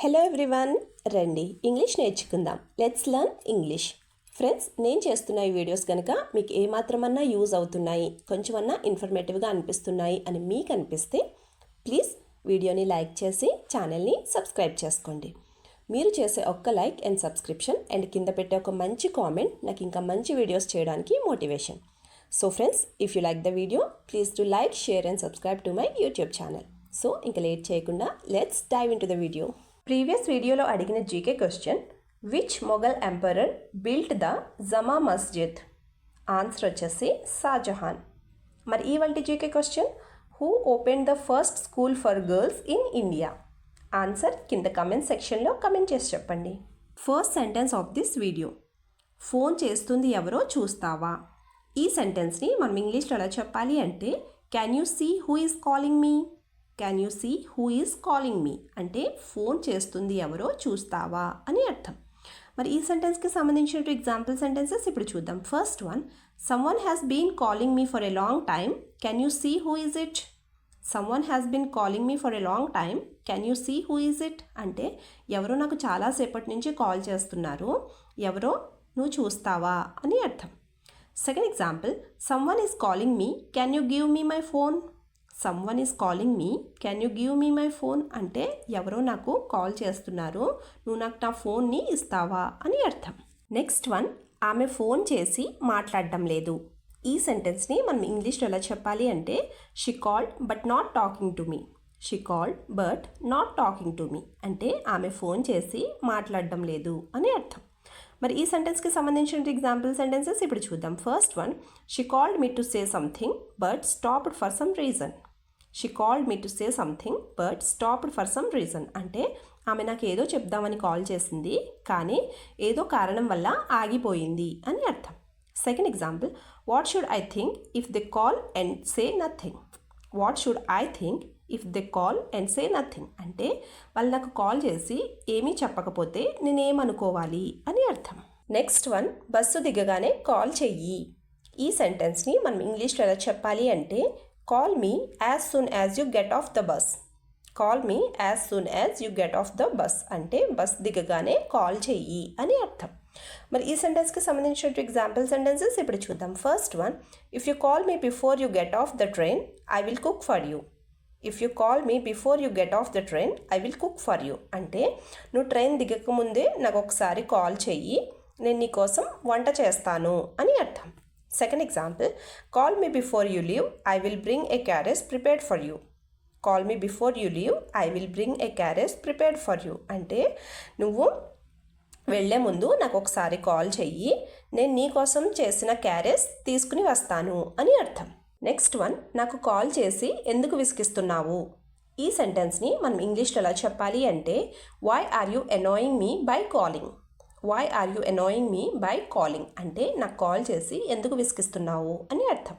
Hello everyone, రండి English నేర్చుకుందాం. Let's learn English. Friends, నేను చేస్తున్న ఈ వీడియోస్ కనుక మీకు ఏమాత్రమన్నా యూజ్ అవుతున్నాయి, కొంచెమన్నా ఇన్ఫర్మేటివ్గా అనిపిస్తున్నాయి అని మీకు అనిపిస్తే ప్లీజ్ వీడియోని లైక్ చేసి ఛానల్ని సబ్స్క్రైబ్ చేసుకోండి. మీరు చేసే ఒక్క లైక్ అండ్ సబ్స్క్రిప్షన్ అండ్ కింద పెట్టే ఒక మంచి కామెంట్ నాకు ఇంకా మంచి వీడియోస్ చేయడానికి motivation. So friends, if you like the video please do like, share and subscribe to my YouTube channel. So ఇంకా లేట్ చేయకుండా let's dive into the video. Previous వీడియోలో అడిగిన GK question, which Mughal emperor built the Jama Masjid? Answer వచ్చేసి షాజహాన్. మరి ఇవాల్టి GK question, who open the first school for girls in India? Answer కింద comment సెక్షన్లో comment చేసి చెప్పండి. First sentence of this video, phone చేస్తుంది ఎవరో చూస్తావా? ఈ సెంటెన్స్ని మనం ఇంగ్లీష్లో ఎలా చెప్పాలి అంటే, can you see who is calling me? Can you see who is calling me అంటే ఫోన్ చేస్తుంది ఎవరో చూస్తావా అని అర్థం. మరి ఈ సెంటెన్స్కి సంబంధించిన ఎగ్జాంపుల్ సెంటెన్సెస్ ఇప్పుడు చూద్దాం. First one, someone has been calling me for a long time, can you see who is it? Someone has been calling me for a long time, can you see who is it అంటే ఎవరో నాకు చాలాసేపటి నుంచి call చేస్తున్నారు, ఎవరో నువ్వు చూస్తావా అని అర్థం. Second example, someone is calling me, can you give me my phone? Someone is calling me, can you give me my phone అంటే ఎవరో నాకు కాల్ చేస్తున్నారు, నువ్వు నాకు నా ఫోన్ని ఇస్తావా అని అర్థం. నెక్స్ట్ వన్, ఆమె ఫోన్ చేసి మాట్లాడడం లేదు. ఈ సెంటెన్స్ని మనం ఇంగ్లీష్లో ఎలా చెప్పాలి అంటే, she called but not talking to me. She called but not talking to me అంటే ఆమె ఫోన్ చేసి మాట్లాడడం లేదు అని అర్థం. మరి ఈ సెంటెన్స్కి సంబంధించిన ఎగ్జాంపుల్ సెంటెన్సెస్ ఇప్పుడు చూద్దాం. First one, she called me to say something but stopped for some reason. She called me to say something but stopped for some reason అంటే ఆమె నాకు ఏదో చెప్దామని కాల్ చేసింది, కానీ ఏదో కారణం వల్ల ఆగిపోయింది అని అర్థం. Second example, what should I think if they call and say nothing? What should I think if they call and say nothing అంటే వాళ్ళు నాకు కాల్ చేసి ఏమీ చెప్పకపోతే నేనేమనుకోవాలి అని అర్థం. నెక్స్ట్ వన్, బస్సు దిగగానే కాల్ చెయ్యి. ఈ సెంటెన్స్ని మనం ఇంగ్లీష్లో ఎలా చెప్పాలి అంటే, call me as soon as you get off the bus. Call me as soon as you get off the bus అంటే బస్ దిగగానే కాల్ చెయ్యి అని అర్థం. మరి ఈ సెంటెన్స్కి సంబంధించిన ఎగ్జాంపుల్ సెంటెన్సెస్ ఇప్పుడు చూద్దాం. First one, if you call me before you get off the train, I will cook for you. If you call me before you get off the train, I will cook for you అంటే నువ్వు train దిగకముందే నాకు ఒకసారి call చెయ్యి, నేను నీ కోసం వంట చేస్తాను అని అర్థం. Second example, call me before you leave, I will bring A carriage prepared for you. Call me before you leave, I will bring A carriage prepared for you అంటే నువ్వు వెళ్లే ముందు నాకు ఒకసారి కాల్ చెయ్యి, నేను నీ కోసం చేసిన క్యారేజ్ తీసుకుని వస్తాను అని అర్థం. నెక్స్ట్ వన్, నాకు కాల్ చేసి ఎందుకు విసిగిస్తున్నావు? ఈ సెంటెన్స్ని మనం ఇంగ్లీష్లో ఎలా చెప్పాలి అంటే, why are you annoying me by calling? Why are you annoying me by calling అంటే నాకు కాల్ చేసి ఎందుకు విసిగిస్తున్నావు అని అర్థం.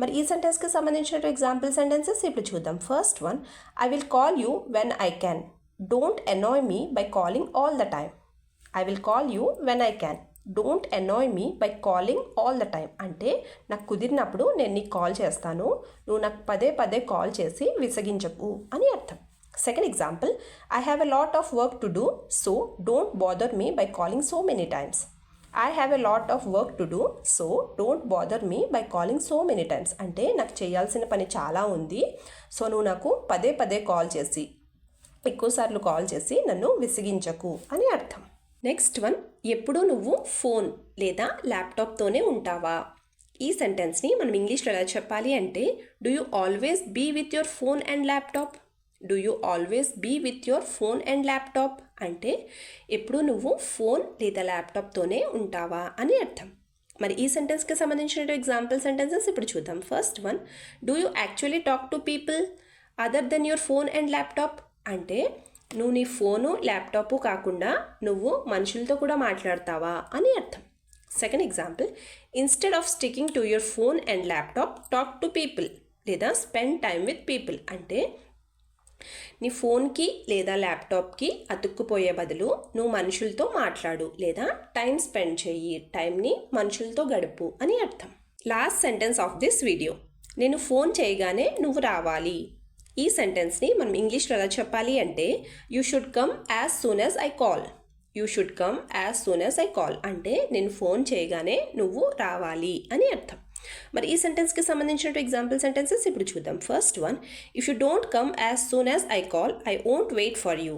మరి ఈ సెంటెన్స్కి సంబంధించిన ఎగ్జాంపుల్ సెంటెన్సెస్ ఇప్పుడు చూద్దాం. First one, I will call you when I can, don't annoy me by calling all the time. I will call you when I can, don't annoy me by calling all the time అంటే నాకు కుదిరినప్పుడు నేను నీకు call చేస్తాను, నువ్వు నాకు పదే పదే కాల్ చేసి విసిగించకు అని అర్థం. Second example, I have a lot of work to do, so don't bother me by calling so many times. I have a lot of work to do, so don't bother me by calling so many times అంటే నాకు చేయాల్సిన పని చాలా ఉంది, so నువ్వు నాకు పదే పదే కాల్ చేసి ఎక్కువసార్లు కాల్ చేసి నన్ను విసిగించకు అని అర్థం. నెక్స్ట్ వన్, ఎప్పుడూ నువ్వు ఫోన్ లేదా ల్యాప్టాప్తోనే ఉంటావా? ఈ సెంటెన్స్ని మనం ఇంగ్లీష్లో ఎలా చెప్పాలి అంటే, do you always be with your phone and laptop? Do you always be with your phone and laptop అంటే ఎప్పుడూ నువ్వు ఫోన్ లేదా ల్యాప్టాప్తోనే ఉంటావా అని అర్థం. మరి ఈ సెంటెన్స్కి సంబంధించిన ఎగ్జాంపుల్ సెంటెన్సెస్ ఇప్పుడు చూద్దాం. First one, do you actually talk to people other then your phone and laptop అంటే నువ్వు నీ ఫోను ల్యాప్టాపు కాకుండా నువ్వు మనుషులతో కూడా మాట్లాడతావా అని అర్థం. Second example, instead of sticking to your phone and laptop, talk to people లేదా స్పెండ్ టైమ్ విత్ పీపుల్ అంటే నీ ఫోన్కి లేదా ల్యాప్టాప్కి అతుక్కుపోయే బదులు నువ్వు మనుషులతో మాట్లాడు లేదా టైం స్పెండ్ చెయ్యి, టైంని మనుషులతో గడుపు అని అర్థం. Last sentence of this video, నేను ఫోన్ చేయగానే నువ్వు రావాలి. ఈ సెంటెన్స్ని మనం ఇంగ్లీష్లో ఎలా చెప్పాలి అంటే you should come as soon as I call. You should come as soon as I call అంటే నేను ఫోన్ చేయగానే నువ్వు రావాలి అని అర్థం. మరి ఈ సెంటెన్స్కి సంబంధించిన ఎగ్జాంపుల్ సెంటెన్సెస్ ఇప్పుడు చూద్దాం. First one, if you don't come as soon as I call I won't wait for you.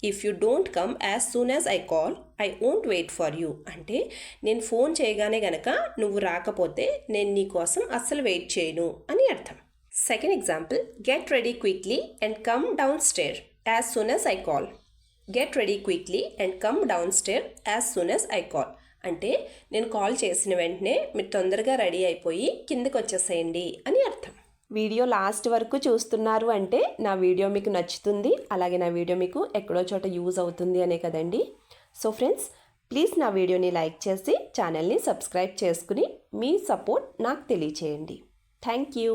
If you don't come as soon as I call I won't wait for you అంటే నేను phone చేయగానే గనక నువ్వు రాకపోతే నేను నీ కోసం అస్సలు వెయిట్ చేయను అని అర్థం. Second example, get ready quickly and come down stair as soon as I call. Get ready quickly and come down stair as soon as I call అంటే నేను కాల్ చేసిన వెంటనే మీరు తొందరగా రెడీ అయిపోయి కిందకి వచ్చేసేయండి అని అర్థం. వీడియో లాస్ట్ వరకు చూస్తున్నారు అంటే నా వీడియో మీకు నచ్చుతుంది, అలాగే నా వీడియో మీకు ఎక్కడో చోట యూజ్ అవుతుంది అనే కదండి. సో ఫ్రెండ్స్, ప్లీజ్ నా వీడియోని లైక్ చేసి ఛానల్ని సబ్స్క్రైబ్ చేసుకుని మీ సపోర్ట్ నాకు తెలియచేయండి. Thank you.